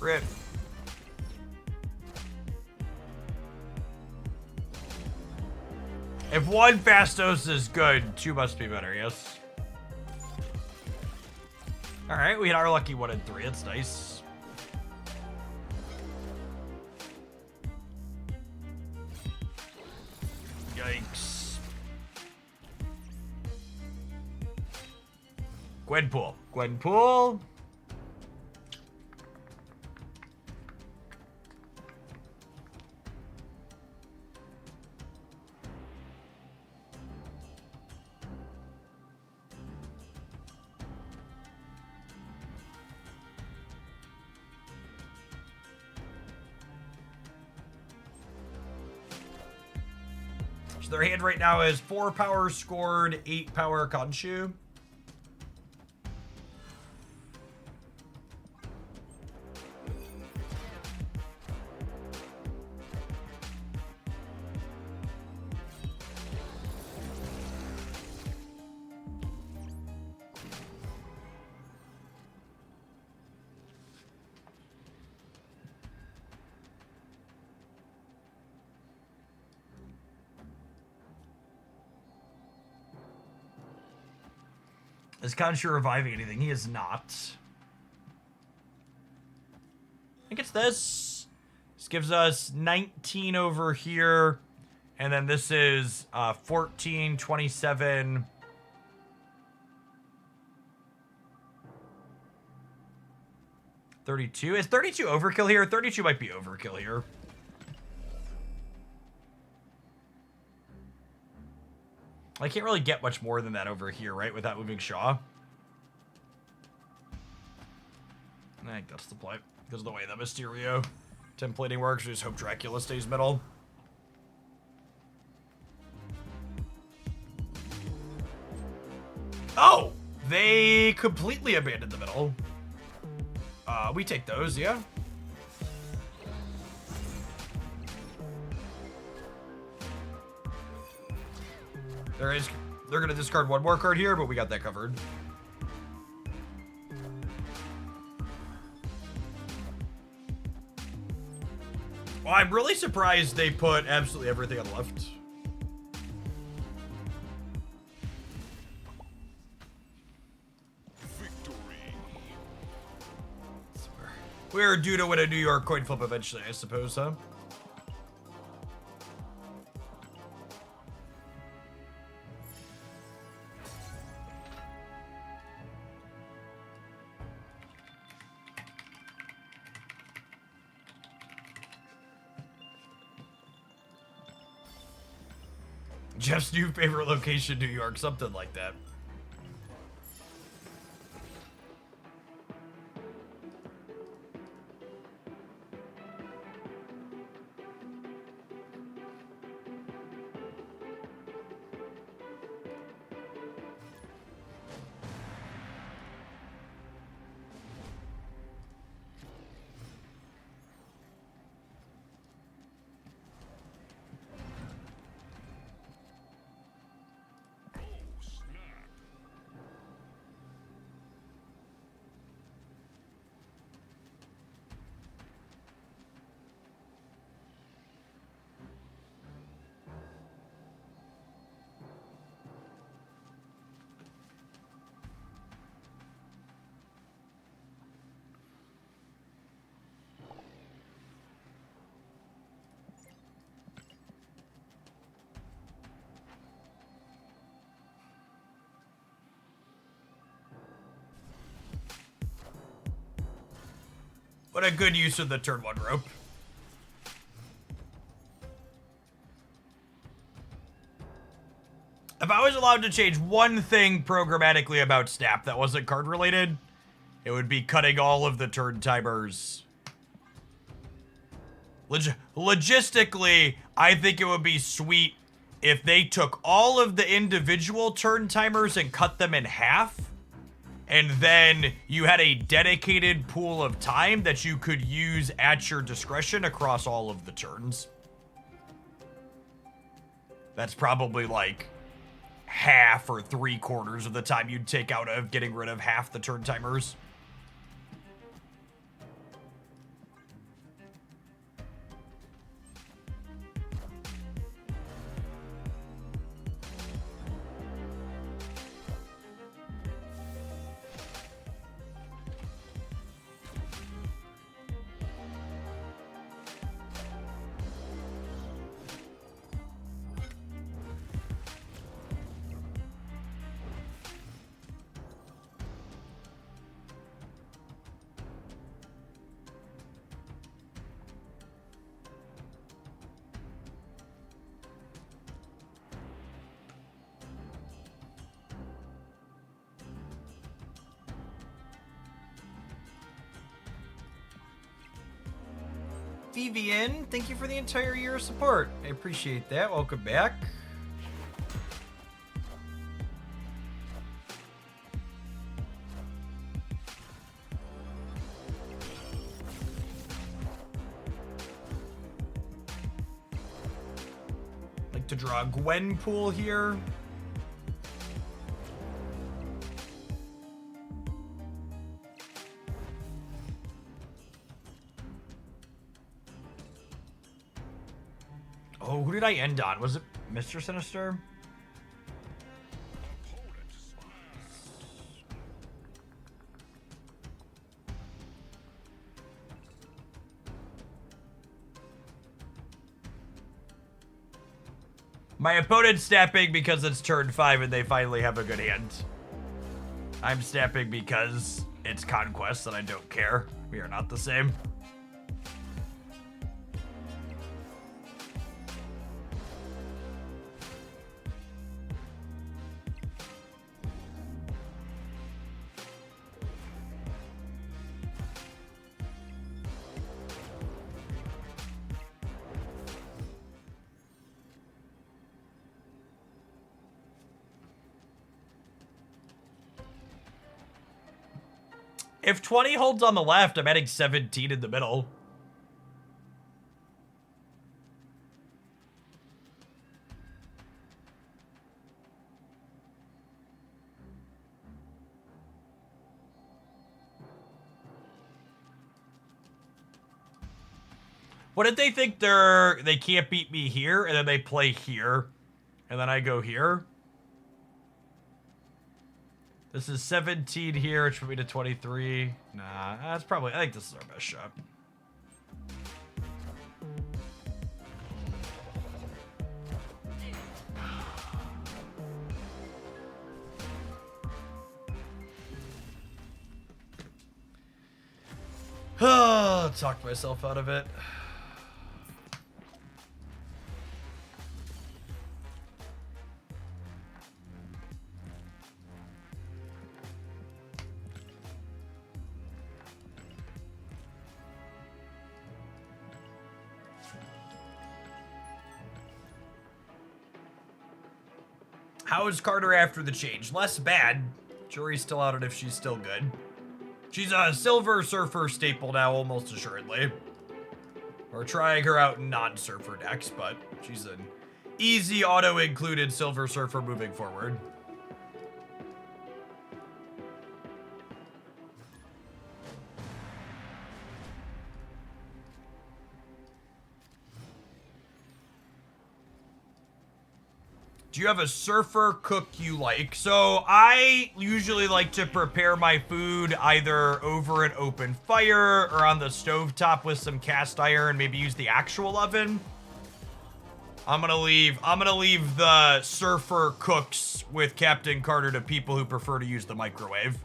Rip. If one Fastos is good, two must be better, yes. Alright, we had our lucky 1 and 3. That's nice. Yikes. Gwenpool. Gwenpool. So their hand right now is 4 power scored, 8 power Khonshu. Is Khonshu reviving anything? He is not. I think it's this. This gives us 19 over here. And then this is 14, 27. $32. Is 32 overkill here? 32 might be overkill here. I can't really get much more than that over here, right? Without moving Shaw. I think that's the play. Because of the way that Mysterio templating works, we just hope Dracula stays middle. Oh! They completely abandoned the middle. We take those, yeah. They're gonna discard one more card here, but we got that covered. Well, I'm really surprised they put absolutely everything on the left. Victory. We're due to win a New York coin flip eventually, I suppose, huh? Jeff's new favorite location, New York, something like that. What a good use of the turn 1 rope. If I was allowed to change one thing programmatically about Snap that wasn't card related, it would be cutting all of the turn timers. Logistically, I think it would be sweet if they took all of the individual turn timers and cut them in half, and then you had a dedicated pool of time that you could use at your discretion across all of the turns. That's probably like half or 3/4 of the time you'd take out of getting rid of half the turn timers. Vivian, thank you for the entire year of support. I appreciate that. Welcome back. Like to draw a Gwenpool here. Oh, who did I end on? Was it Mr. Sinister? My opponent's snapping because it's turn 5 and they finally have a good hand. I'm snapping because it's Conquest and I don't care. We are not the same. If 20 holds on the left, I'm adding 17 in the middle. What if they think they can't beat me here, and then they play here, and then I go here? This is 17 here, which would be to 23. Nah, that's probably, I think this is our best shot. Talked myself out of it. How is Carter after the change? Less bad. Jury's still out on if she's still good. She's a Silver Surfer staple now, almost assuredly. We're trying her out in non-Surfer decks, but she's an easy auto-included Silver Surfer moving forward. Do you have a surfer cook you like? So I usually like to prepare my food either over an open fire or on the stovetop with some cast iron, maybe use the actual oven. I'm gonna leave the surfer cooks with Captain Carter to people who prefer to use the microwave.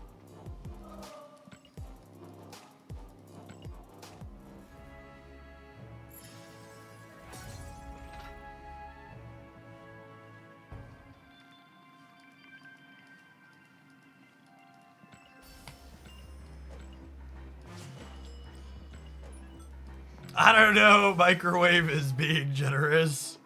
I don't know. Microwave is being generous.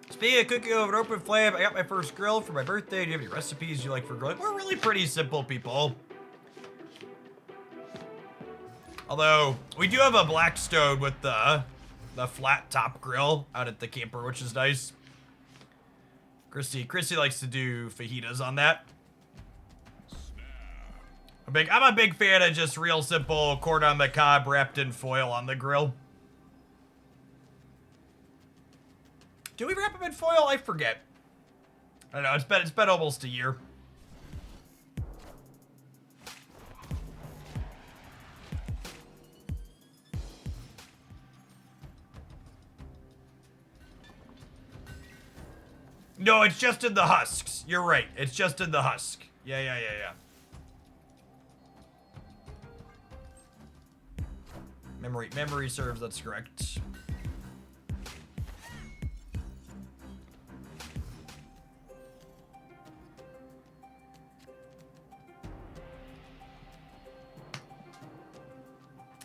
Speaking of cooking over an open flame, I got my first grill for my birthday. Do you have any recipes you like for grilling? We're really pretty simple people. Although, we do have a Blackstone with the flat top grill out at the camper, which is nice. Christy likes to do fajitas on that. I'm a big fan of just real simple corn on the cob wrapped in foil on the grill. Do we wrap them in foil? I forget. I don't know. It's been almost a year. No, it's just in the husks. You're right. It's just in the husk. Yeah. Memory serves. That's correct.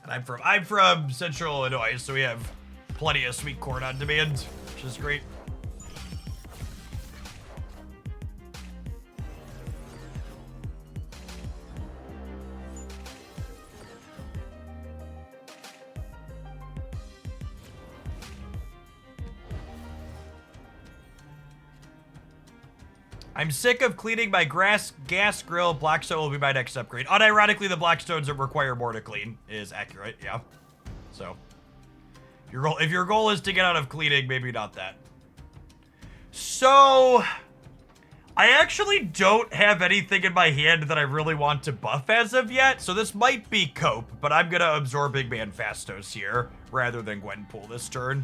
And I'm from Central Illinois, so we have plenty of sweet corn on demand, which is great. I'm sick of cleaning my gas grill. Blackstone will be my next upgrade. Unironically, the Blackstones that require more to clean is accurate, yeah. So, if your goal is to get out of cleaning, maybe not that. So, I actually don't have anything in my hand that I really want to buff as of yet. So this might be Cope, but I'm gonna absorb Big Man Fastos here rather than Gwenpool this turn.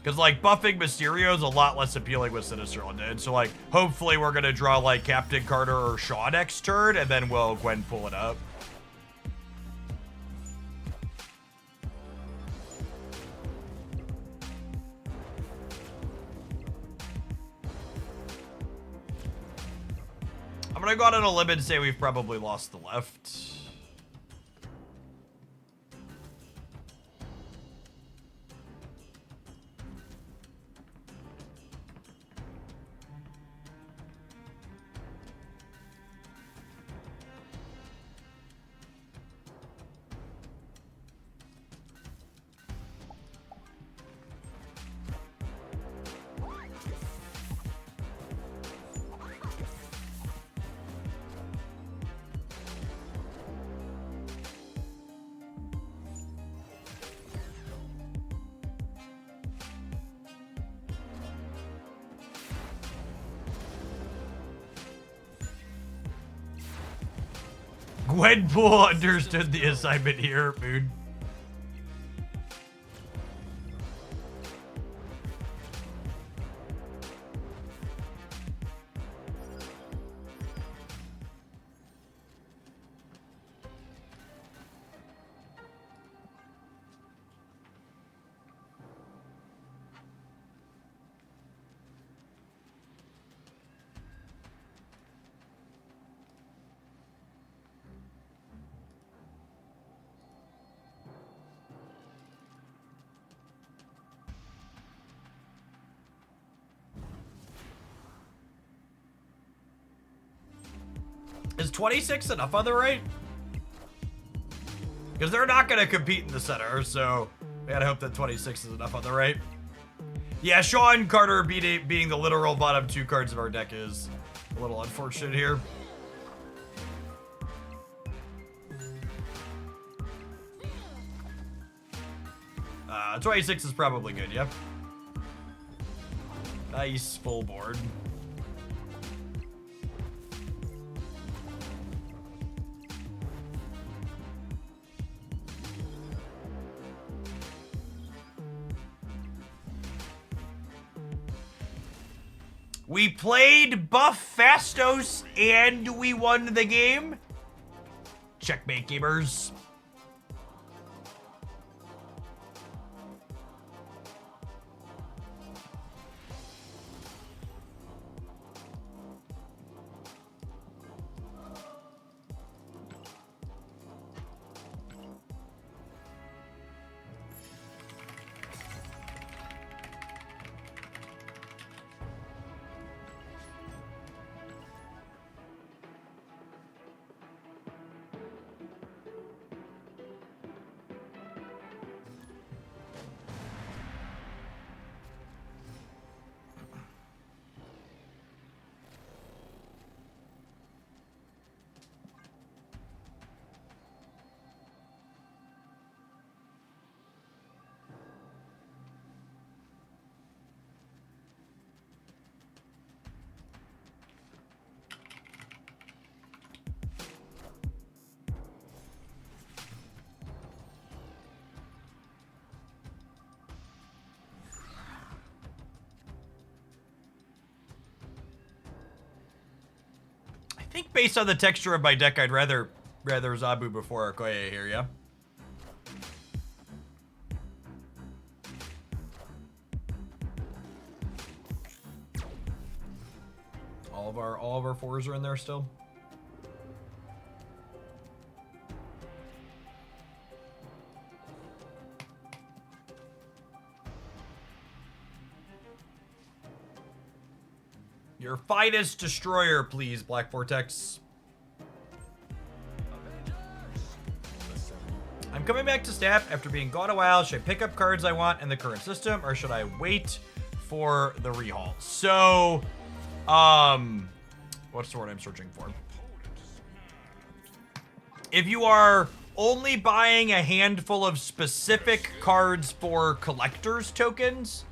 Because, like, buffing Mysterio is a lot less appealing with Sinister Undead. So, like, hopefully we're going to draw, like, Captain Carter or Shaw next turn, and then we'll Gwenpool it up. I'm going to go out on a limb and say we've probably lost the left. Gwenpool understood the assignment here, Moon. Is 26 enough on the right? Because they're not going to compete in the center, so we gotta hope that 26 is enough on the right. Yeah, Sean Carter being the literal bottom two cards of our deck is a little unfortunate here. 26 is probably good, yep. Nice, full board. We played Buff Fastos and we won the game. Checkmate, gamers. I think based on the texture of my deck, I'd rather Zabu before Okoye here, yeah? All of our fours are in there still. Your finest destroyer, please, Black Vortex. I'm coming back to Staff after being gone a while. Should I pick up cards I want in the current system, or should I wait for the rehaul? So, what's the word I'm searching for? If you are only buying a handful of specific cards for collector's tokens,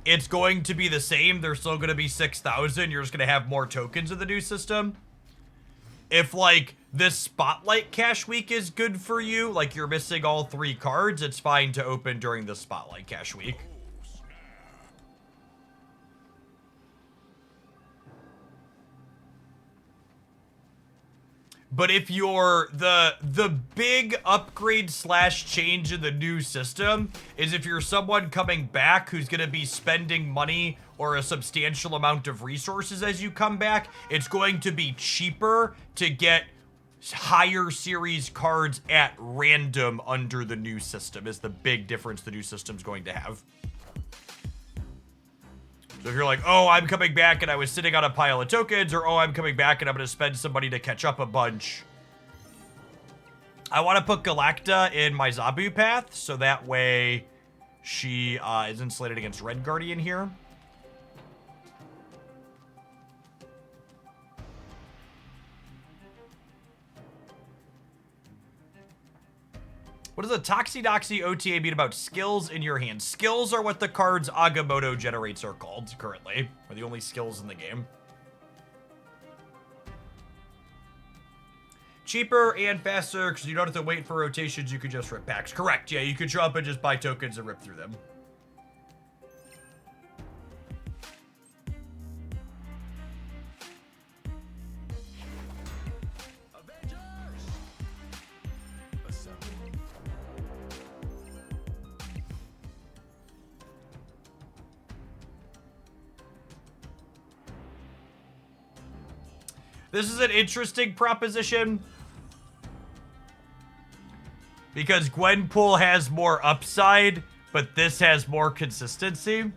it's going to be the same. They're still going to be 6,000. You're just going to have more tokens in the new system. If, like, this Spotlight Cash Week is good for you, like you're missing all 3 cards, it's fine to open during the Spotlight Cash Week. But if you're the big upgrade slash change in the new system is if you're someone coming back who's going to be spending money or a substantial amount of resources as you come back, it's going to be cheaper to get higher series cards at random under the new system is the big difference the new system's going to have. So if you're like, oh, I'm coming back and I was sitting on a pile of tokens, or oh, I'm coming back and I'm going to spend some money to catch up a bunch. I want to put Galacta in my Zabu path, so that way she is insulated against Red Guardian here. What does a Toxidoxy OTA mean about skills in your hand? Skills are what the cards Agamotto generates are called currently. Are the only skills in the game. Cheaper and faster because you don't have to wait for rotations. You could just rip packs. Correct. Yeah, you could show up and just buy tokens and rip through them. This is an interesting proposition because Gwenpool has more upside, but this has more consistency.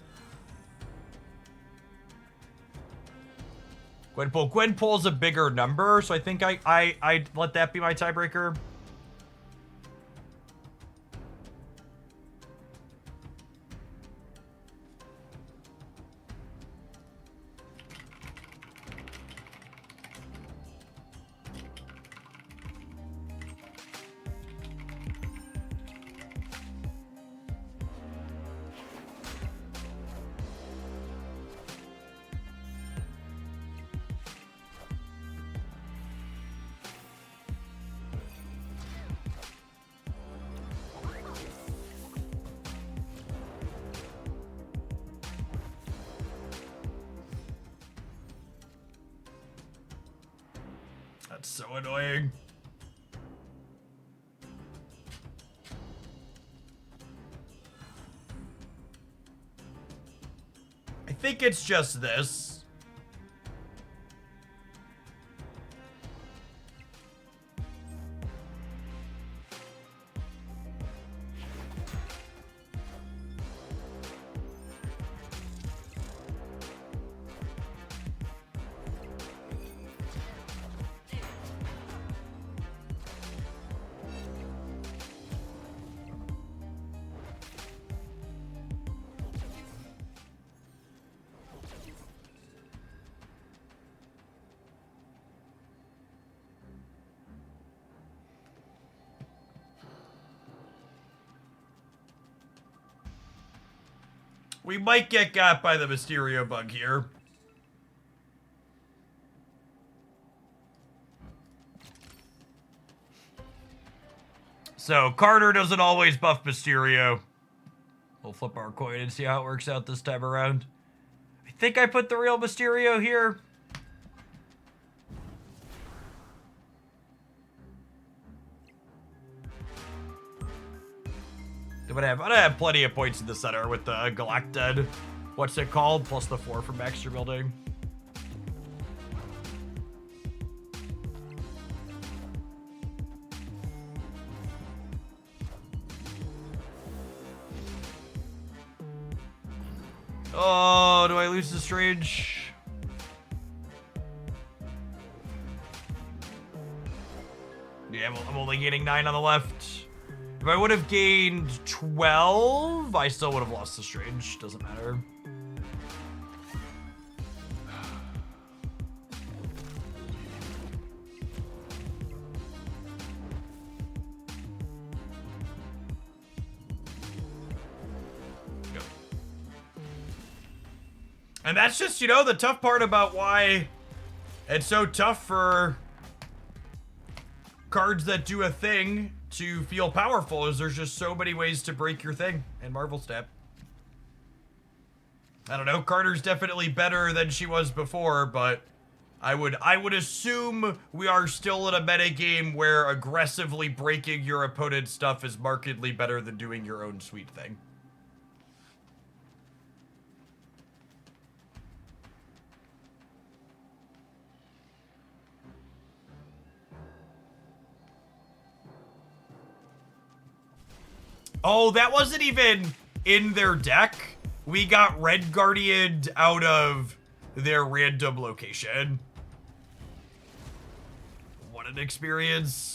Gwenpool's a bigger number, so I think I'd let that be my tiebreaker. That's so annoying. I think it's just this. We might get got by the Mysterio bug here. So, Carter doesn't always buff Mysterio. We'll flip our coin and see how it works out this time around. I think I put the real Mysterio here. I'm gonna have plenty of points in the center with the Galacted. What's it called? Plus the 4 from extra building. Oh, do I lose the Strange? Yeah, I'm only gaining 9 on the left. If I would have gained 12, I still would have lost the Strange. Doesn't matter. Yep. And that's just, you know, the tough part about why it's so tough for cards that do a thing to feel powerful is there's just so many ways to break your thing in Marvel Snap. I don't know, Carter's definitely better than she was before, but I would assume we are still in a meta game where aggressively breaking your opponent's stuff is markedly better than doing your own sweet thing. Oh, that wasn't even in their deck. We got Red Guardianed out of their random location. What an experience.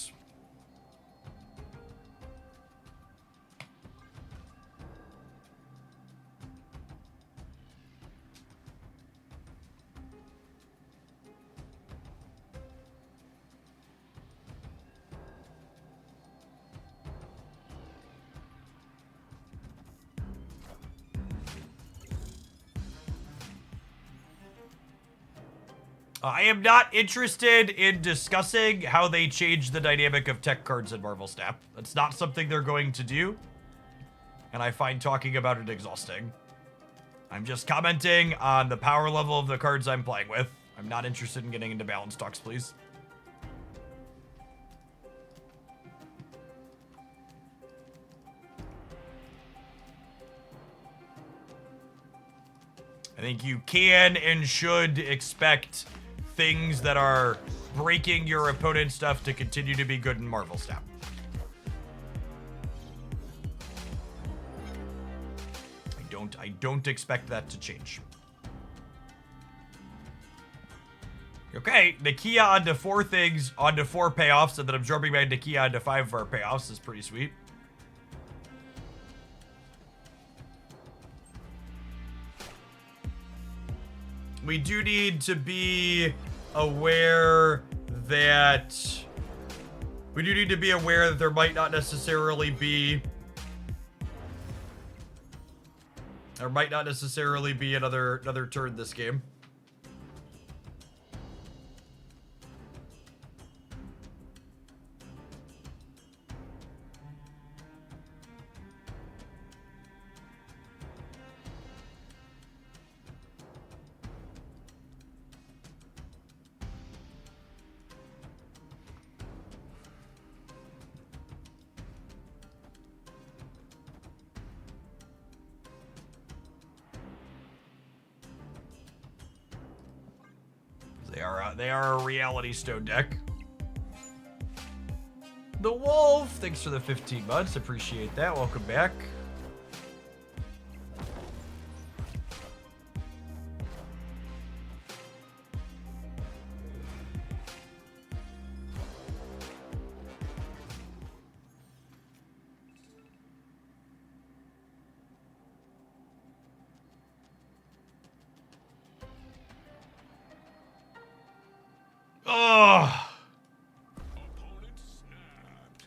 I am not interested in discussing how they changed the dynamic of tech cards in Marvel Snap. That's not something they're going to do, and I find talking about it exhausting. I'm just commenting on the power level of the cards I'm playing with. I'm not interested in getting into balance talks, please. I think you can and should expect things that are breaking your opponent's stuff to continue to be good in Marvel Snap. I don't expect that to change. Okay, Nakia onto 4 things, onto 4 payoffs, and then absorbing my Nakia onto 5 of our payoffs is pretty sweet. We do need to be aware that there might not necessarily be another turn this game. They are a reality stone deck. The Wolf, thanks for the 15 months. Appreciate that. Welcome back. Oh,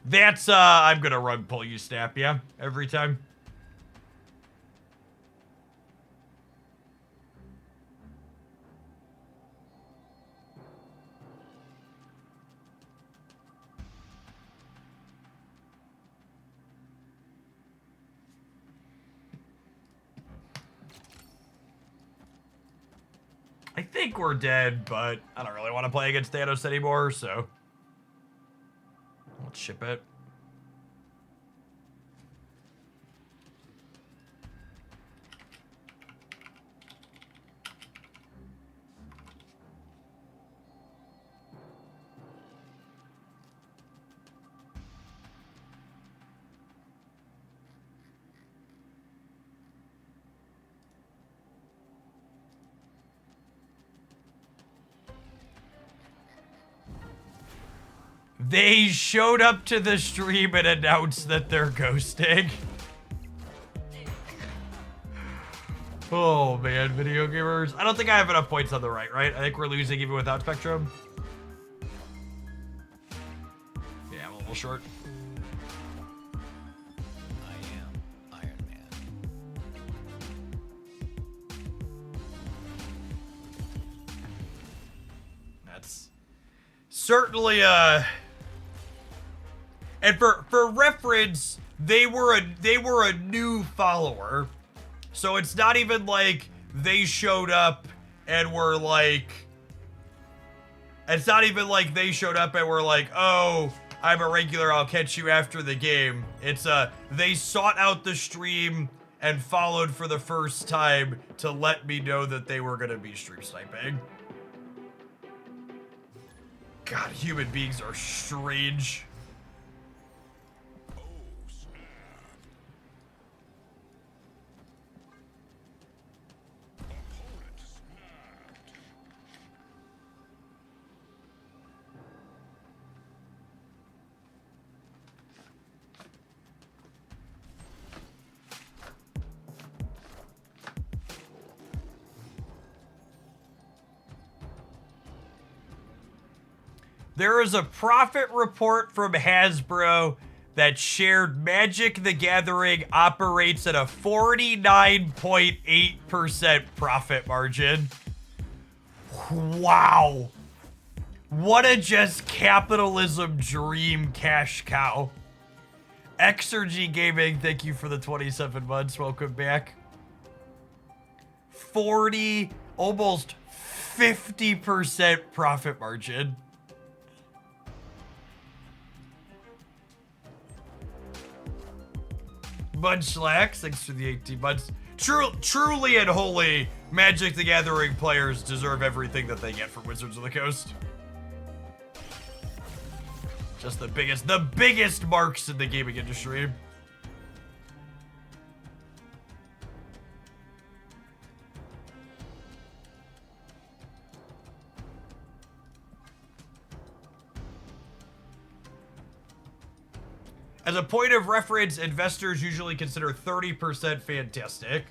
that's I'm gonna run pull you snap, yeah, every time. I think we're dead, but I don't really want to play against Thanos anymore, so let's ship it. They showed up to the stream and announced that they're ghosting. Oh man, video gamers. I don't think I have enough points on the right? I think we're losing even without Spectrum. Yeah, I'm a little short. I am Iron Man. That's certainly and for reference, they were a new follower. So it's not even like they showed up and were like, it's not even like they showed up and were like, oh, I'm a regular, I'll catch you after the game. It's they sought out the stream and followed for the first time to let me know that they were gonna be stream sniping. God, human beings are strange. There is a profit report from Hasbro that shared Magic the Gathering operates at a 49.8% profit margin. Wow. What a just capitalism dream cash cow. Exergy Gaming, thank you for the 27 months. Welcome back. 40, almost 50% profit margin. Munchlax, thanks for the 18 months. Truly and wholly, Magic the Gathering players deserve everything that they get from Wizards of the Coast. Just the biggest marks in the gaming industry. As a point of reference, investors usually consider 30% fantastic.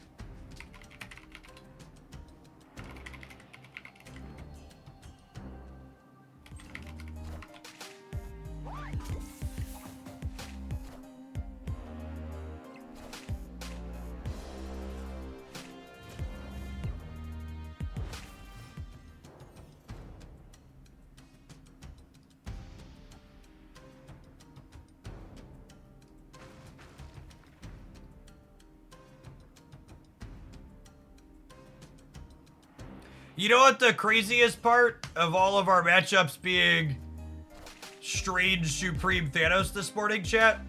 You know what the craziest part of all of our matchups being strange Supreme Thanos this morning, chat?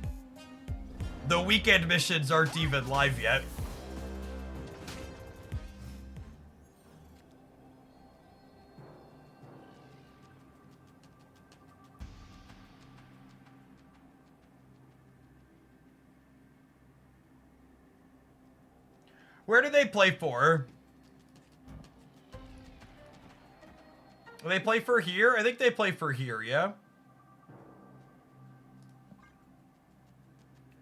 The weekend missions aren't even live yet. Where do they play for? Do they play for here? I think they play for here, yeah?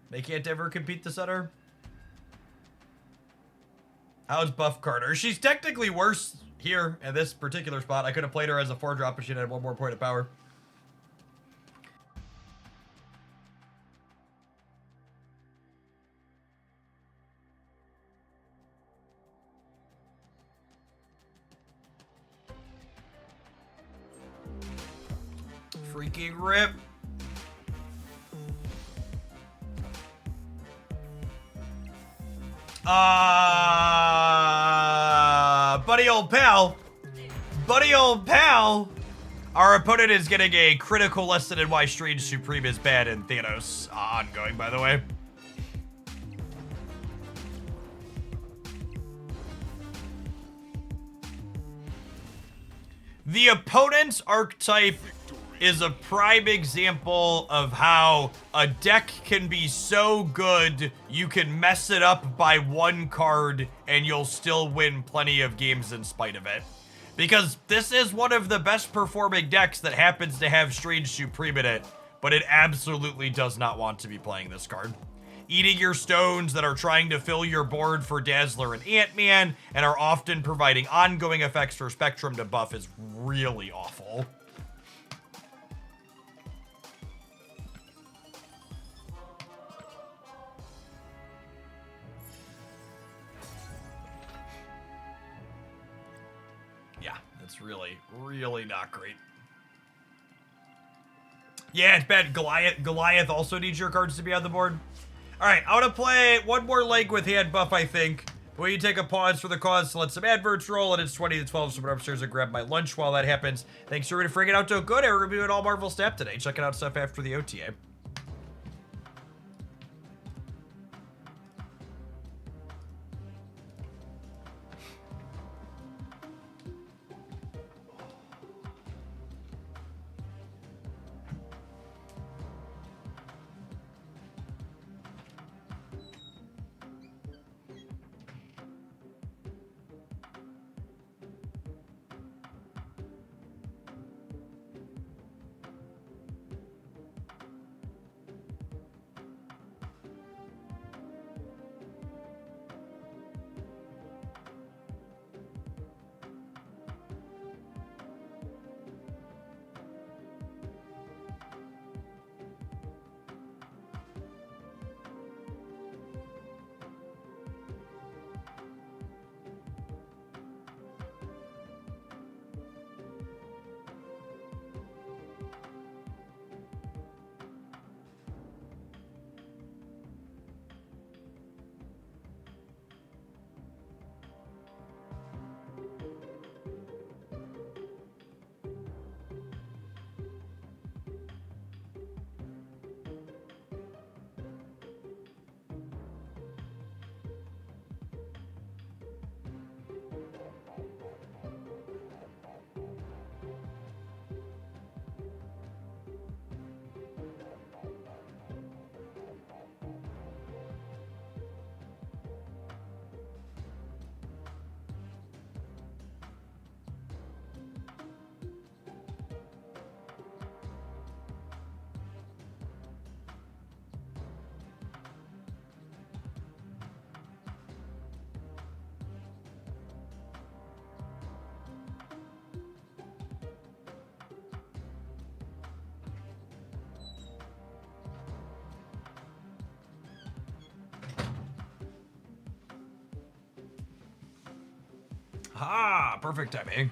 They can't ever compete the center? How's Buff Carter? She's technically worse here at this particular spot. I could have played her as a 4-drop, but she had 1 more point of power. Freaking rip. Buddy old pal. Buddy old pal. Our opponent is getting a critical lesson in why Strange Supreme is bad in Thanos. Ongoing, by the way. The opponent's archetype is a prime example of how a deck can be so good you can mess it up by 1 card and you'll still win plenty of games in spite of it. Because this is one of the best performing decks that happens to have Strange Supreme in it, but it absolutely does not want to be playing this card. Eating your stones that are trying to fill your board for Dazzler and Ant-Man and are often providing ongoing effects for Spectrum to buff is really awful. Yeah, that's really, really not great. Yeah, it's bad. Goliath also needs your cards to be on the board. All right, I want to play 1 more leg with hand buff, I think. Will you take a pause for the cause to let some adverts roll? And it's 20 to 12, so I'm upstairs and grab my lunch while that happens. Thanks for freaking out to good. We're going to be doing all Marvel Snap today. Checking out stuff after the OTA. Ah, perfect timing.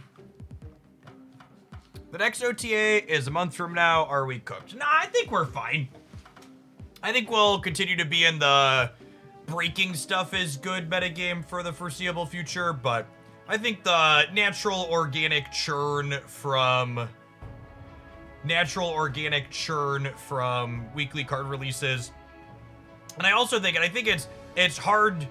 The next OTA is a month from now. Are we cooked? Nah, I think we're fine. I think we'll continue to be in the breaking stuff is good metagame for the foreseeable future, but I think the natural organic churn from weekly card releases. And I also think, and I think it's hard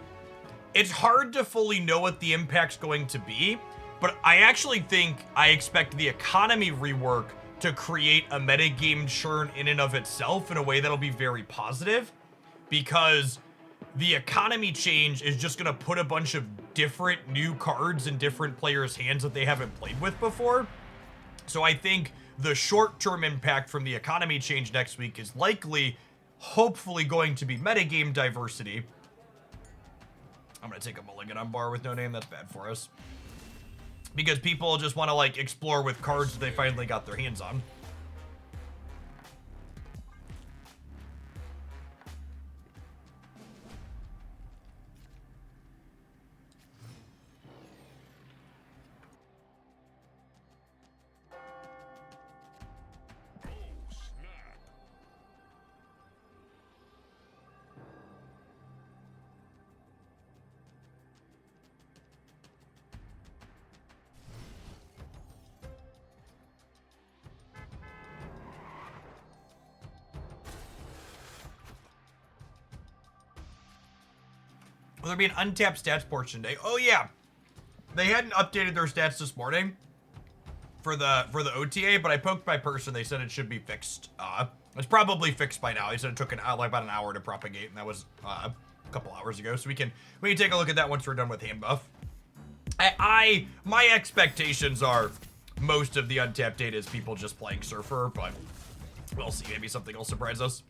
to fully know what the impact's going to be, but I actually think I expect the economy rework to create a metagame churn in and of itself in a way that'll be very positive, because the economy change is just gonna put a bunch of different new cards in different players' hands that they haven't played with before. So I think the short-term impact from the economy change next week is likely, hopefully, going to be metagame diversity. I'm gonna take a mulligan on bar with no name. That's bad for us. Because people just want to, like, explore with cards that they finally got their hands on. Will there be an untapped stats portion today? Oh yeah, they hadn't updated their stats this morning for the OTA, but I poked my person. They said it should be fixed. It's probably fixed by now. They said it took like about an hour to propagate, and that was a couple hours ago. So we can take a look at that once we're done with hand buff. My expectations are most of the untapped data is people just playing Surfer, but we'll see. Maybe something will surprise us.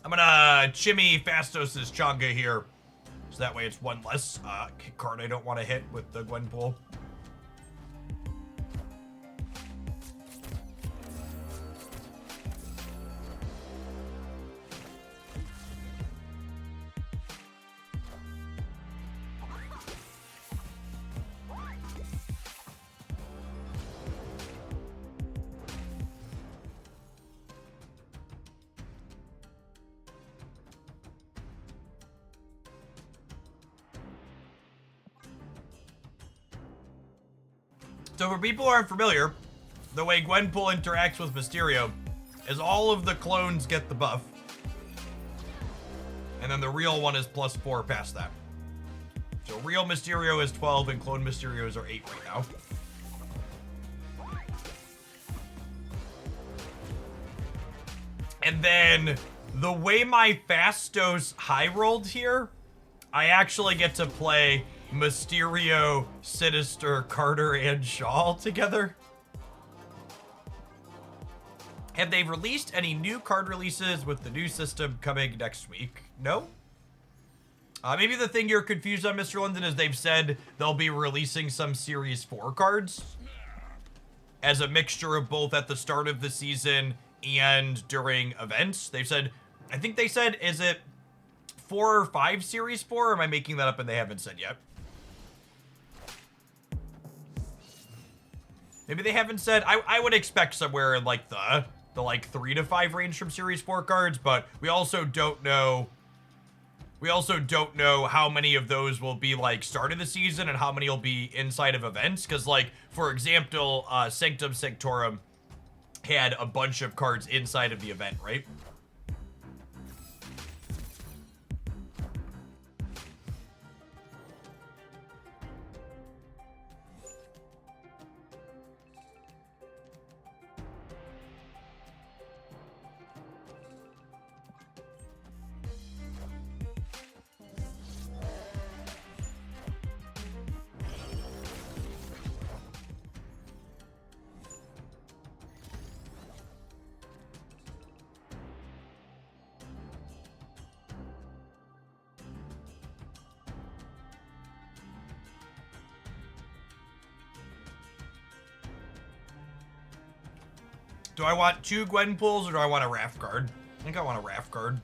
I'm gonna Chimmy Fastos' Changa here. So that way it's one less card I don't want to hit with the Gwenpool. So for people who aren't familiar, the way Gwenpool interacts with Mysterio is all of the clones get the buff. And then the real one is +4 past that. So real Mysterio is 12 and clone Mysterios are 8 right now. And then the way my Fastos high rolled here, I actually get to play Mysterio, Sinister, Carter, and Shaw together. Have they released any new card releases with the new system coming next week? No? Maybe the thing you're confused on, Mr. London, is they've said they'll be releasing some Series 4 cards as a mixture of both at the start of the season and during events. They've said, I think they said, is it 4 or 5 Series 4? Or am I making that up and they haven't said yet? Maybe they haven't said. I would expect somewhere in like the like 3 to 5 range from Series 4 cards, but we also don't know. We also don't know how many of those will be like start of the season and how many will be inside of events. Because like, for example, Sanctum Sanctorum had a bunch of cards inside of the event, right? Do I want 2 Gwenpools or do I want a Raft card? I think I want a Raft card.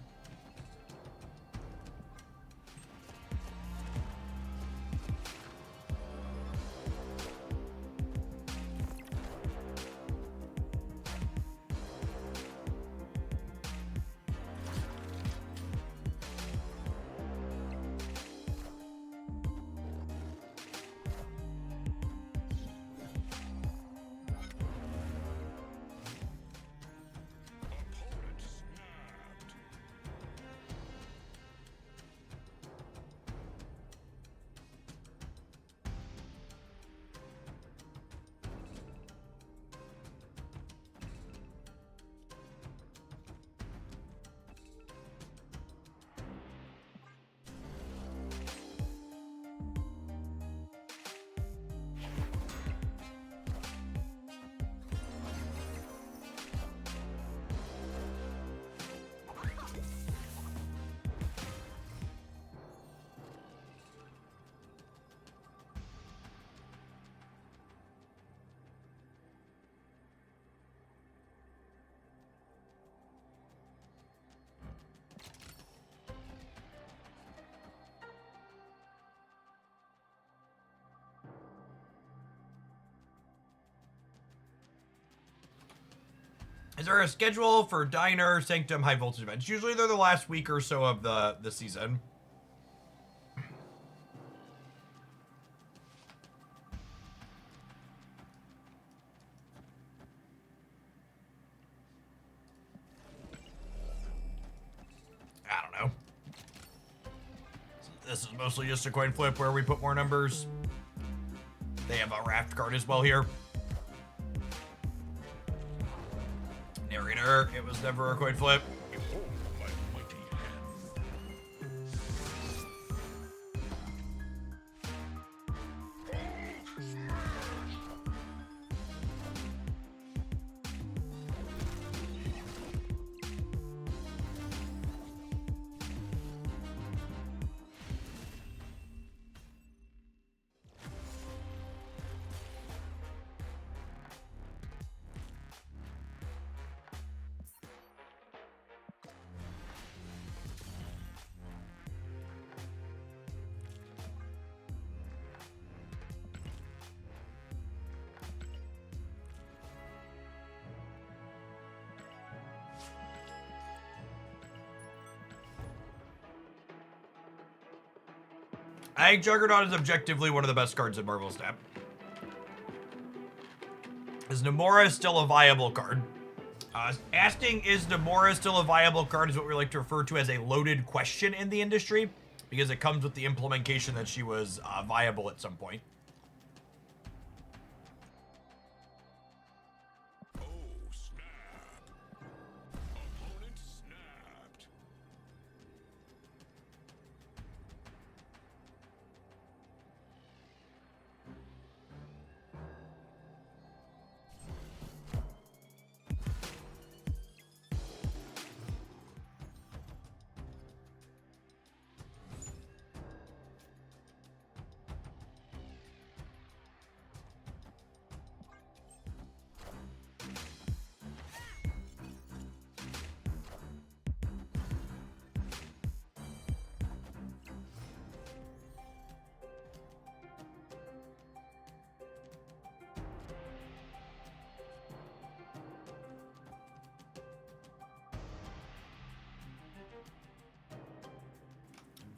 Is there a schedule for Diner, Sanctum, High Voltage events? Usually they're the last week or so of the season. I don't know. This is mostly just a coin flip where we put more numbers. They have a raft card as well here. Narrator, it was never a coin flip. I think Juggernaut is objectively one of the best cards in Marvel Snap. Is Namora still a viable card? Asking is Namora still a viable card is what we like to refer to as a loaded question in the industry, because it comes with the implication that she was viable at some point.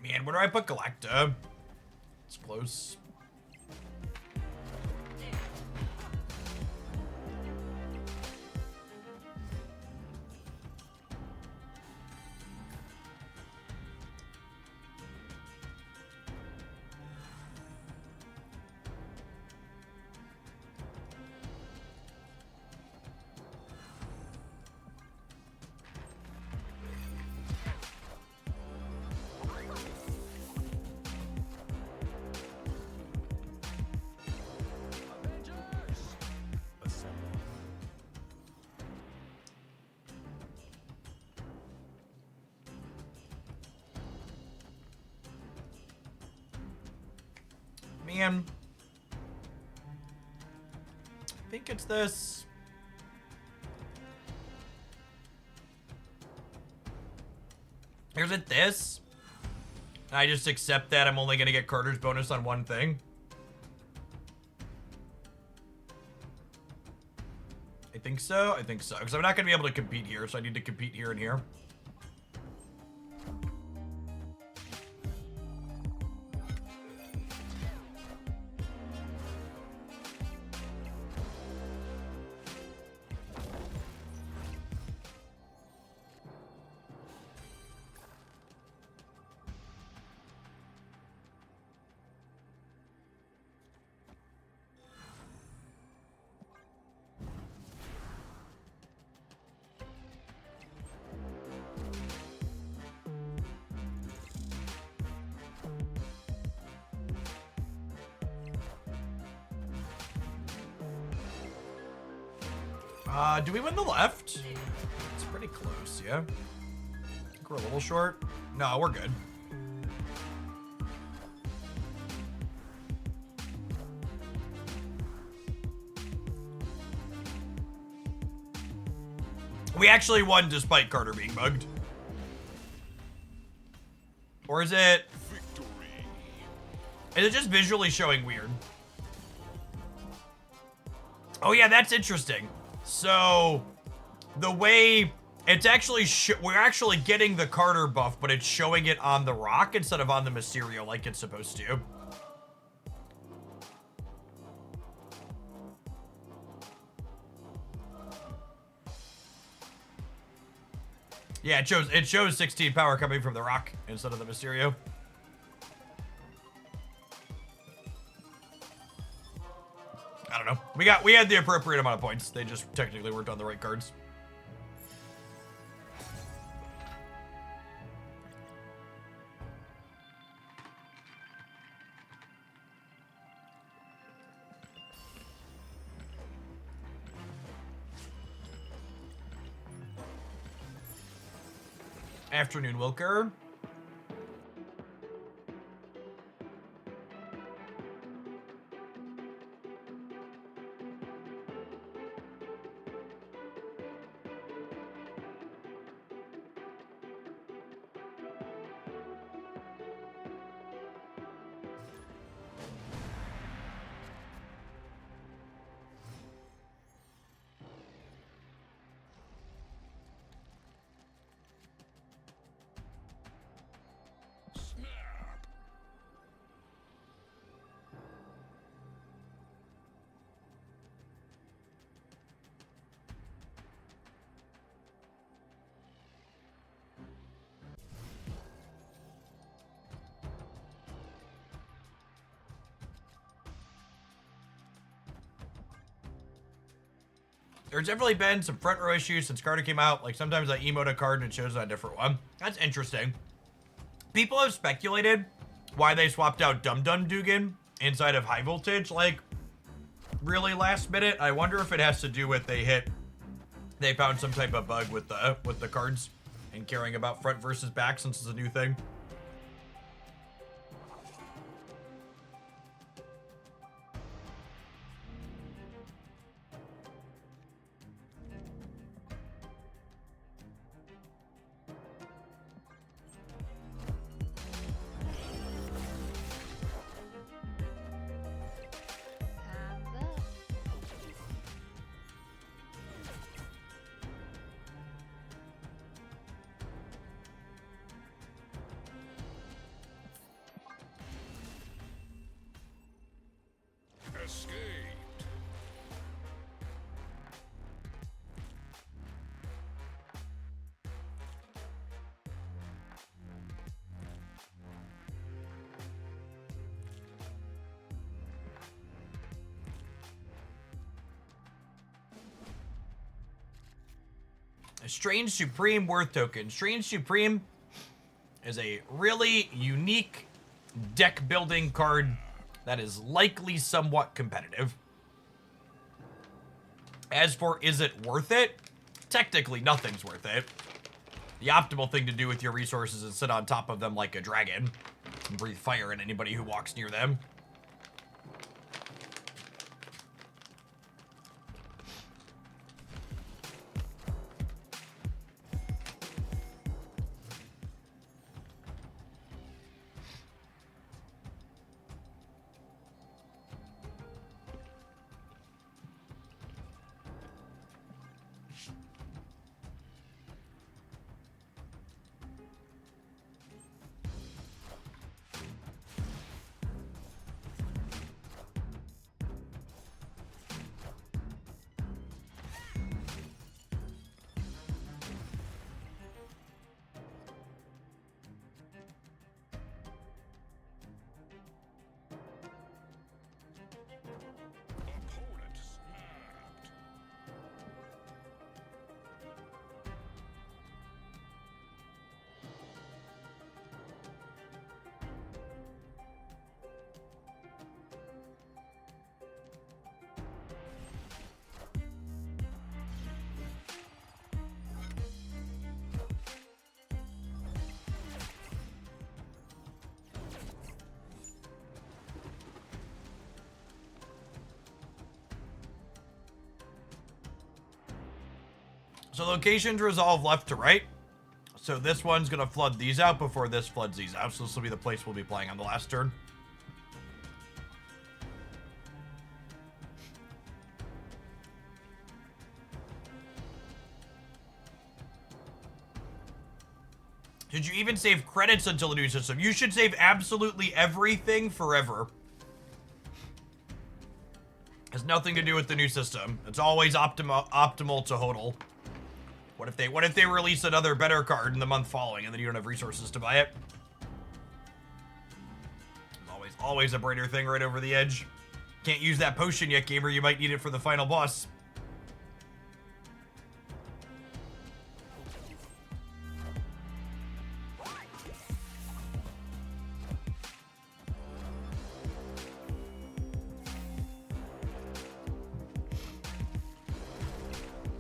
Man, where do I put Galacta? It's close. Man. I think it's this. Is it this? I just accept that I'm only going to get Carter's bonus on one thing. I think so. I think so. Because I'm not going to be able to compete here, so I need to compete here and here. Do we win the left? It's pretty close, yeah. I think we're a little short. No, we're good. We actually won despite Carter being bugged. Or is it... Is it just visually showing weird? Oh yeah, that's interesting. So, the way it's actually we're actually getting the Carter buff, but it's showing it on the rock instead of on the Mysterio like it's supposed to. Yeah, it shows 16 power coming from the rock instead of the Mysterio. I don't know. We had the appropriate amount of points. They just technically weren't on the right cards. Afternoon, Wilker. There's definitely been some front row issues since Carter came out. Like, sometimes I emote a card and it shows a different one. That's interesting. People have speculated why they swapped out Dum Dum Dugan inside of High Voltage, like, really last minute. I wonder if it has to do with they found some type of bug with the cards and caring about front versus back since it's a new thing. A Strange Supreme Worth token. Strange Supreme is a really unique deck building card that is likely somewhat competitive. As for is it worth it? Technically nothing's worth it. The optimal thing to do with your resources is sit on top of them like a dragon and breathe fire at anybody who walks near them. So locations resolve left to right. So this one's going to flood these out before this floods these out. So this will be the place we'll be playing on the last turn. Did you even save credits until the new system? You should save absolutely everything forever. Has nothing to do with the new system. It's always optimal to hodl. What if they release another better card in the month following and then you don't have resources to buy it? Always a brighter thing right over the edge. Can't use that potion yet, gamer. You might need it for the final boss.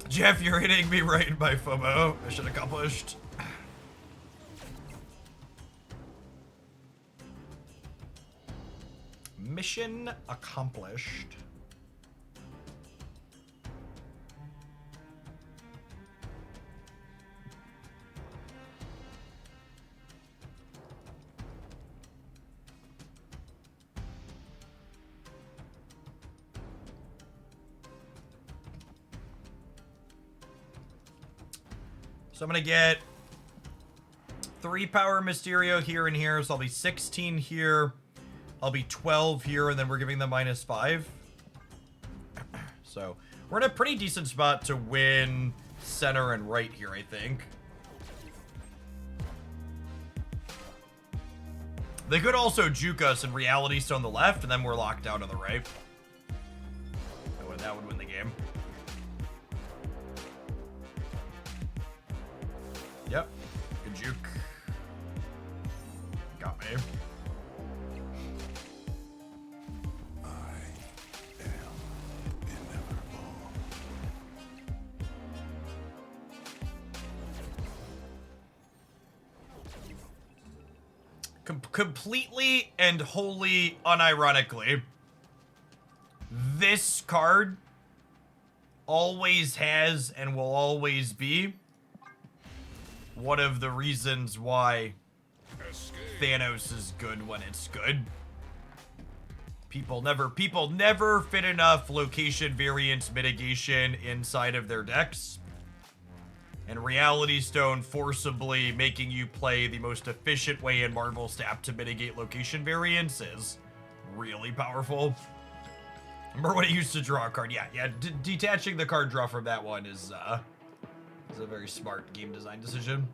Jeff, you're hitting me right in my FOMO. Mission accomplished. Mission accomplished. So I'm gonna get 3 power Mysterio here and here, so I'll be 16 here. I'll be 12 here, and then we're giving them -5. So we're in a pretty decent spot to win center and right here, I think. They could also juke us and Reality Stone the left, and then we're locked down to the right. That would win the game. Yep. Good juke. Got me. Completely and wholly unironically, this card always has and will always be one of the reasons why Thanos is good when it's good. People never fit enough location variance mitigation inside of their decks. And Reality Stone forcibly making you play the most efficient way in Marvel Snap to mitigate location variance is really powerful. Remember when it used to draw a card? Yeah. Detaching the card draw from that one is a very smart game design decision.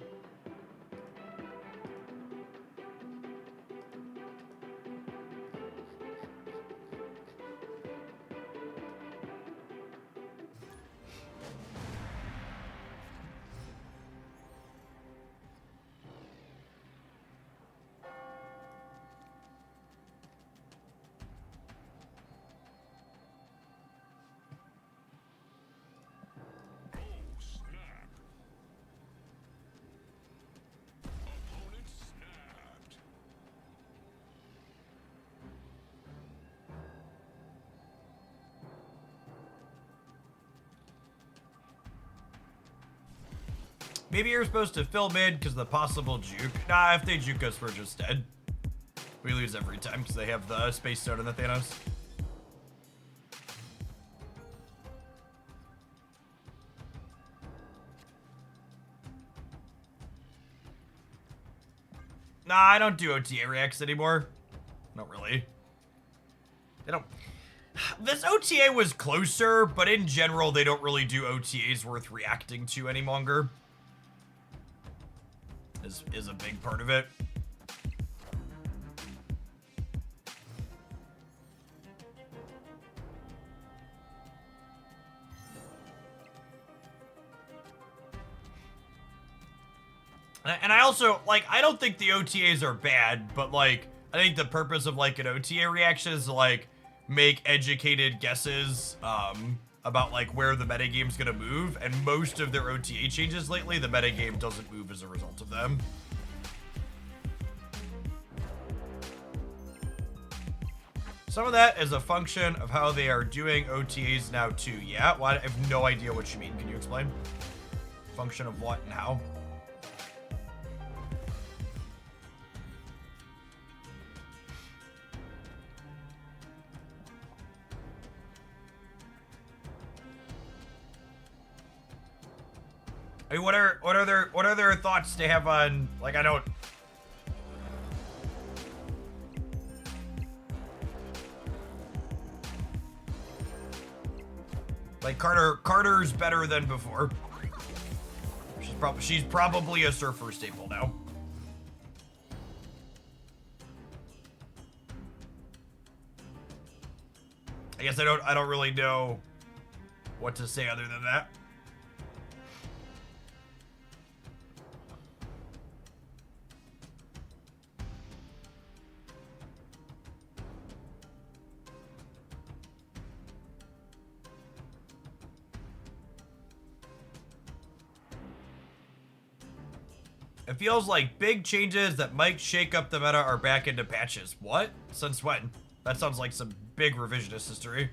Maybe you're supposed to fill mid because of the possible juke. Nah, if they juke us, we're just dead. We lose every time because they have the Space Stone and the Thanos. Nah, I don't do OTA reacts anymore. Not really. They don't... This OTA was closer, but in general, they don't really do OTAs worth reacting to any longer. Is a big part of it. And I also, like, I don't think the OTAs are bad, but, like, I think the purpose of, like, an OTA reaction is to, like, make educated guesses, about, like, where the metagame's gonna move, and most of their OTA changes lately, the metagame doesn't move as a result of them. Some of that is a function of how they are doing OTAs now, too. Yeah? Well, I have no idea what you mean. Can you explain? Function of what and how? I mean, what are their thoughts to have on, like, I don't... Like, Carter's better than before. She's probably a surfer staple now. I guess I don't really know what to say other than that. It feels like big changes that might shake up the meta are back into patches. What? Since when? That sounds like some big revisionist history.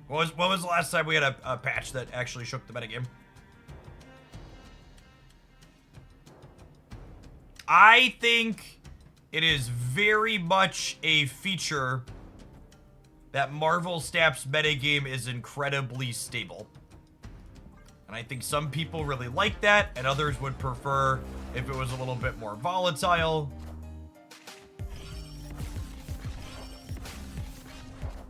What was the last time we had a patch that actually shook the metagame? I think it is very much a feature that Marvel Snap's metagame is incredibly stable. And I think some people really like that, and others would prefer if it was a little bit more volatile.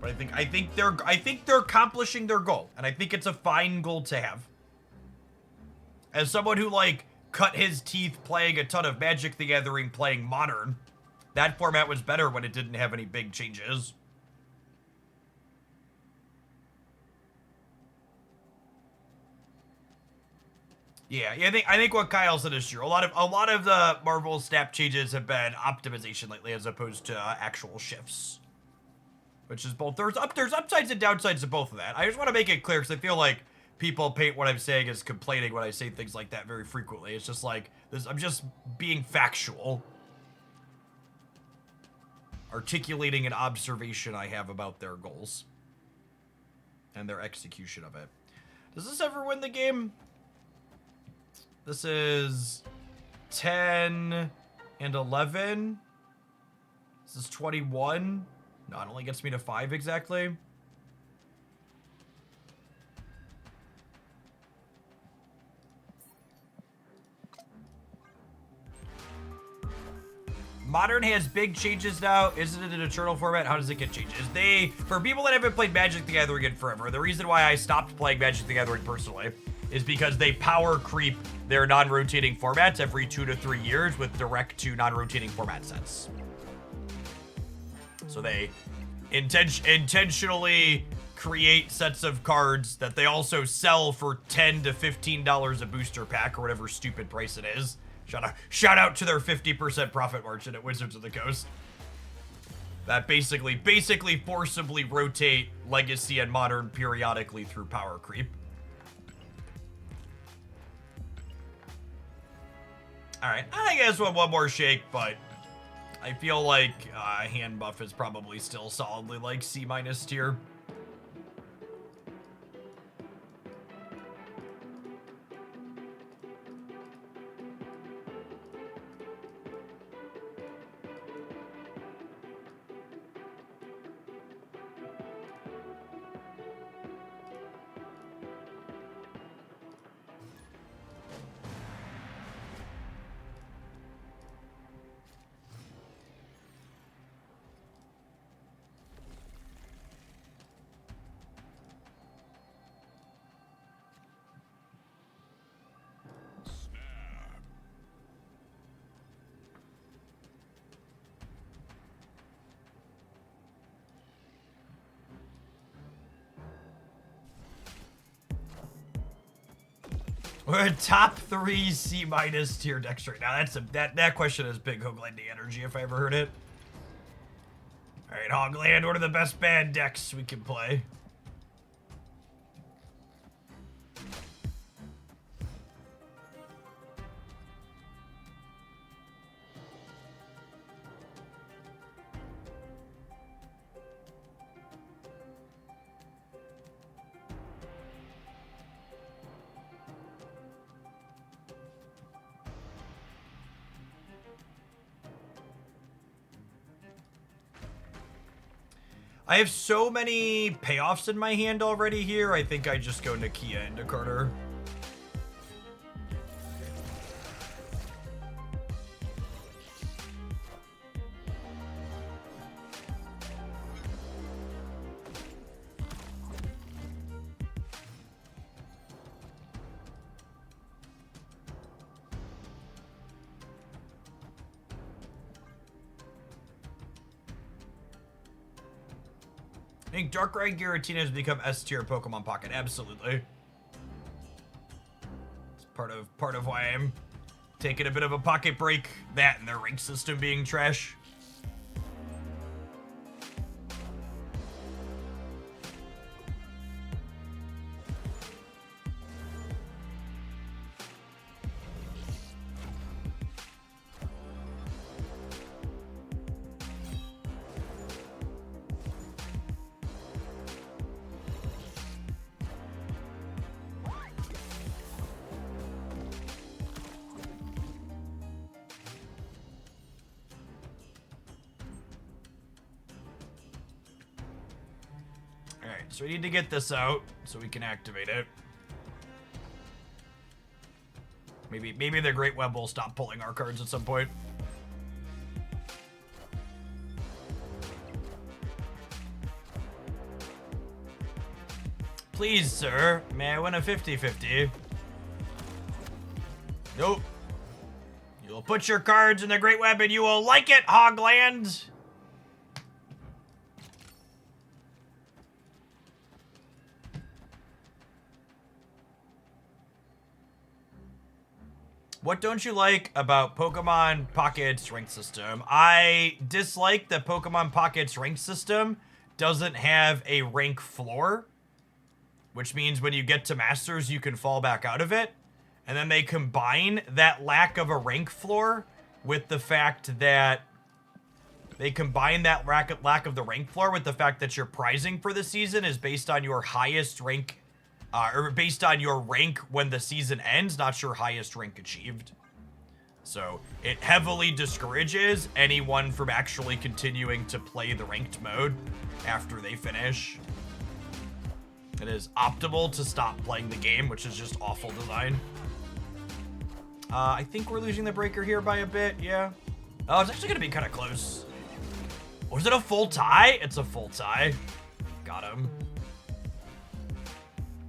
But I think they're accomplishing their goal, and I think it's a fine goal to have. As someone who like cut his teeth playing a ton of Magic the Gathering playing Modern, that format was better when it didn't have any big changes. Yeah, I think what Kyle said is true. A lot of the Marvel Snap changes have been optimization lately as opposed to actual shifts. Which is both, there's upsides and downsides to both of that. I just want to make it clear because I feel like people paint what I'm saying as complaining when I say things like that very frequently. It's just like, I'm just being factual. Articulating an observation I have about their goals. And their execution of it. Does this ever win the game? This is 10 and 11. This is 21. No, it only gets me to 5 exactly. Modern has big changes now. Isn't it an eternal format? How does it get changes? For people that haven't played Magic the Gathering in forever, the reason why I stopped playing Magic the Gathering personally is because they power creep their non-rotating formats every 2 to 3 years with direct to non-rotating format sets. So they intentionally create sets of cards that they also sell for $10 to $15 a booster pack or whatever stupid price it is. Shout out to their 50% profit margin at Wizards of the Coast. That basically forcibly rotate Legacy and Modern periodically through power creep. Alright, I guess we'll have one more shake, but I feel like hand buff is probably still solidly like C- tier. We're a top 3 C- tier decks right now. That question is big Hoaglandy energy if I ever heard it. All right, Hogland, what are the best bad decks we can play? I have so many payoffs in my hand already here. I think I just go Nakia into Carter. I think Darkrai Giratina has become S tier Pokemon Pocket. Absolutely. It's part of why I'm taking a bit of a pocket break. That and their rank system being trash. So we need to get this out so we can activate it. Maybe the Great Web will stop pulling our cards at some point. Please, sir, may I win a 50-50? Nope. You'll put your cards in the Great Web and you will like it, Hogland! What don't you like about Pokemon Pocket's rank system? I dislike that Pokemon Pocket's rank system doesn't have a rank floor, which means when you get to Masters, you can fall back out of it. And then they combine that lack of a rank floor with the fact that lack of the rank floor with the fact that your prizing for the season is based on your highest rank or based on your rank when the season ends, not your highest rank achieved. So it heavily discourages anyone from actually continuing to play the ranked mode after they finish. It is optimal to stop playing the game, which is just awful design. I think we're losing the breaker here by a bit, yeah. Oh, it's actually gonna be kind of close. Was it a full tie? It's a full tie. Got him.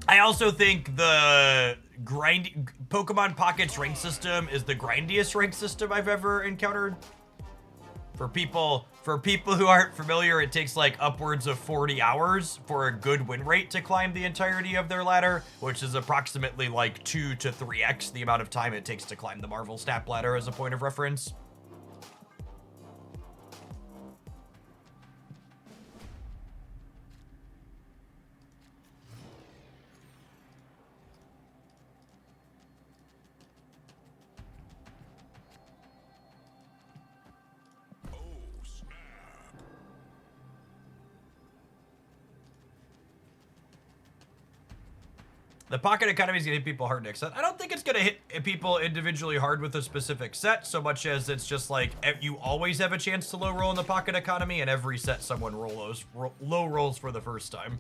I also think the Pokemon Pocket's rank system is the grindiest rank system I've ever encountered. For people who aren't familiar, it takes like upwards of 40 hours for a good win rate to climb the entirety of their ladder, which is approximately like 2 to 3x the amount of time it takes to climb the Marvel Snap ladder as a point of reference. The Pocket Economy is going to hit people hard next set. I don't think it's going to hit people individually hard with a specific set, so much as it's just like you always have a chance to low roll in the Pocket Economy, and every set someone low rolls for the first time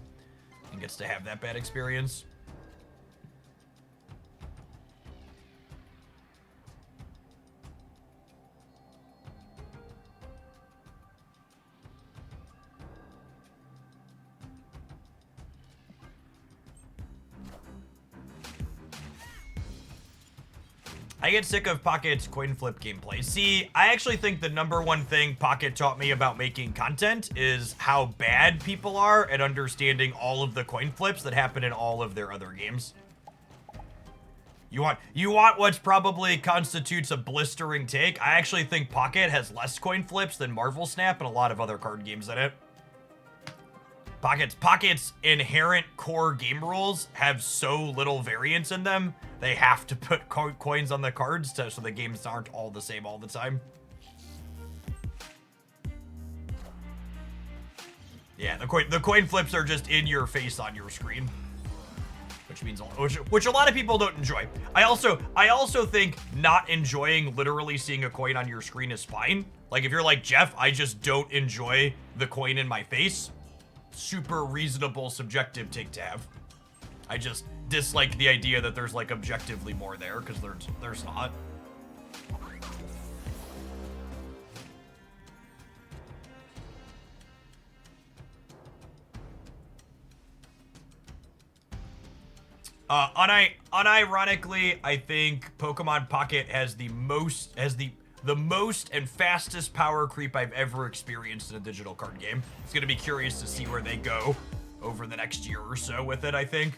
and gets to have that bad experience. I get sick of Pocket's coin flip gameplay. See, I actually think the #1 thing Pocket taught me about making content is how bad people are at understanding all of the coin flips that happen in all of their other games. You want what's probably constitutes a blistering take? I actually think Pocket has less coin flips than Marvel Snap and a lot of other card games in it. Pocket's inherent core game rules have so little variance in them, they have to put coins on the cards so the games aren't all the same all the time. Yeah, the coin flips are just in your face on your screen, which a lot of people don't enjoy. I also think not enjoying literally seeing a coin on your screen is fine. Like if you're like Jeff, I just don't enjoy the coin in my face. Super reasonable subjective take to have. I just dislike the idea that there's like objectively more there, because there's not. Unironically, I think Pokemon Pocket has the the most and fastest power creep I've ever experienced in a digital card game. It's gonna be curious to see where they go over the next year or so with it, I think.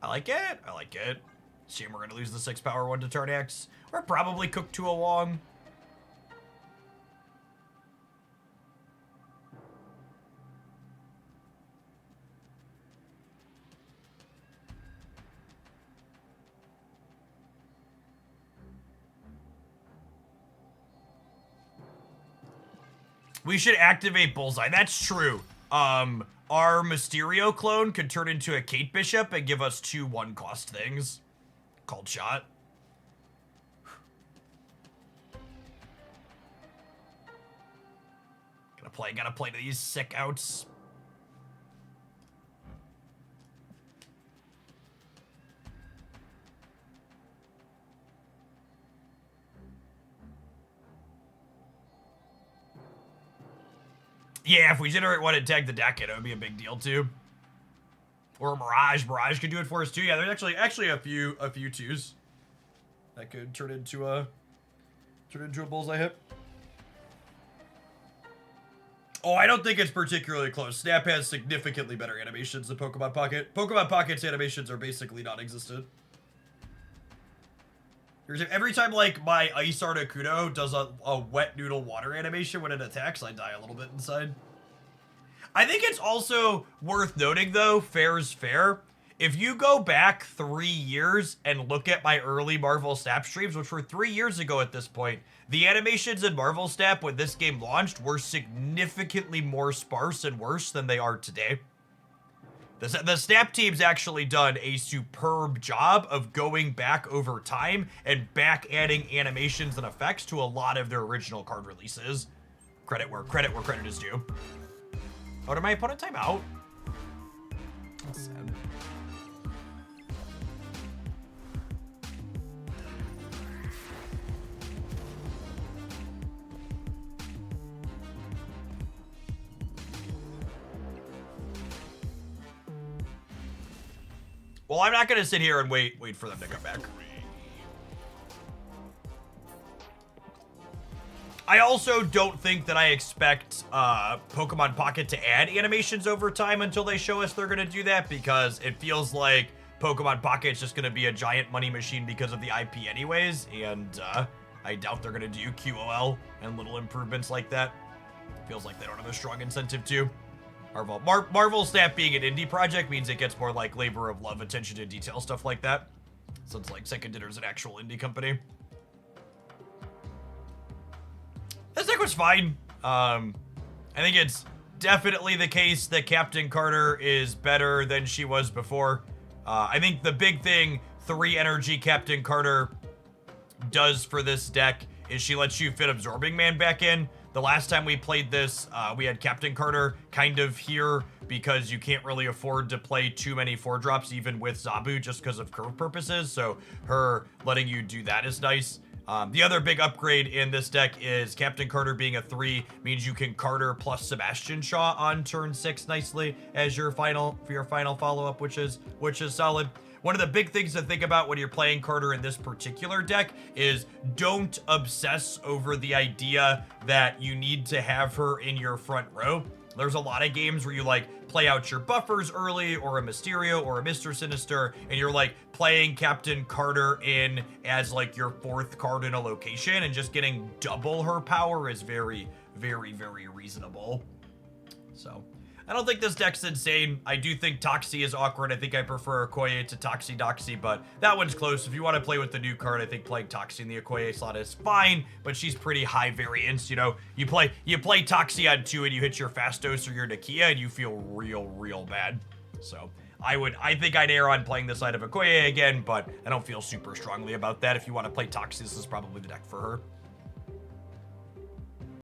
I like it. I like it. Shame we're gonna lose the 6 power 1 to turn X. Or probably cook 2 along. We should activate Bullseye. That's true. Our Mysterio clone could turn into a Kate Bishop and give us 2 1-cost things. Called shot. Gotta play these sick outs. Yeah, if we generate one and tag the deck, it would be a big deal too. Or Mirage. Mirage could do it for us too. Yeah, there's actually a few 2s that could turn into a bullseye hit. Oh, I don't think it's particularly close. Snap has significantly better animations than Pokemon Pocket. Pokemon Pocket's animations are basically non-existent. Every time, like, my Ice Articuno does a wet noodle water animation when it attacks, I die a little bit inside. I think it's also worth noting, though, fair's fair. If you go back 3 years and look at my early Marvel Snap streams, which were 3 years ago at this point, the animations in Marvel Snap when this game launched were significantly more sparse and worse than they are today. The Snap team's actually done a superb job of going back over time and back adding animations and effects to a lot of their original card releases. Credit where credit is due. Oh, did my opponent time out? That's sad. Well, I'm not gonna sit here and wait for them to come back. I also don't think that I expect Pokemon Pocket to add animations over time until they show us they're gonna do that, because it feels like Pokemon Pocket's just gonna be a giant money machine because of the IP anyways, and I doubt they're gonna do QOL and little improvements like that. Feels like they don't have a strong incentive to. Marvel Snap being an indie project means it gets more like labor of love, attention to detail, stuff like that. So it's like Second Dinner's an actual indie company. This deck was fine. I think it's definitely the case that Captain Carter is better than she was before. I think the big thing 3 energy Captain Carter does for this deck is she lets you fit Absorbing Man back in. The last time we played this, we had Captain Carter kind of here because you can't really afford to play too many 4-drops even with Zabu just because of curve purposes, so her letting you do that is nice. The other big upgrade in this deck is Captain Carter being a 3 means you can Carter plus Sebastian Shaw on turn 6 nicely as your final follow-up, which is solid. One of the big things to think about when you're playing Carter in this particular deck is don't obsess over the idea that you need to have her in your front row. There's a lot of games where you like play out your buffers early, or a Mysterio or a Mr. Sinister, and you're like playing Captain Carter in as like your 4th card in a location, and just getting double her power is very, very, very reasonable. So I don't think this deck's insane. I do think Toxie is awkward. I think I prefer Okoye to Toxie Doxie, but that one's close. If you want to play with the new card, I think playing Toxie in the Okoye slot is fine, but she's pretty high variance. You know, you play Toxie on 2 and you hit your Fastos or your Nakia and you feel real bad. So I think I'd err on playing the side of Okoye again, but I don't feel super strongly about that. If you want to play Toxie, this is probably the deck for her.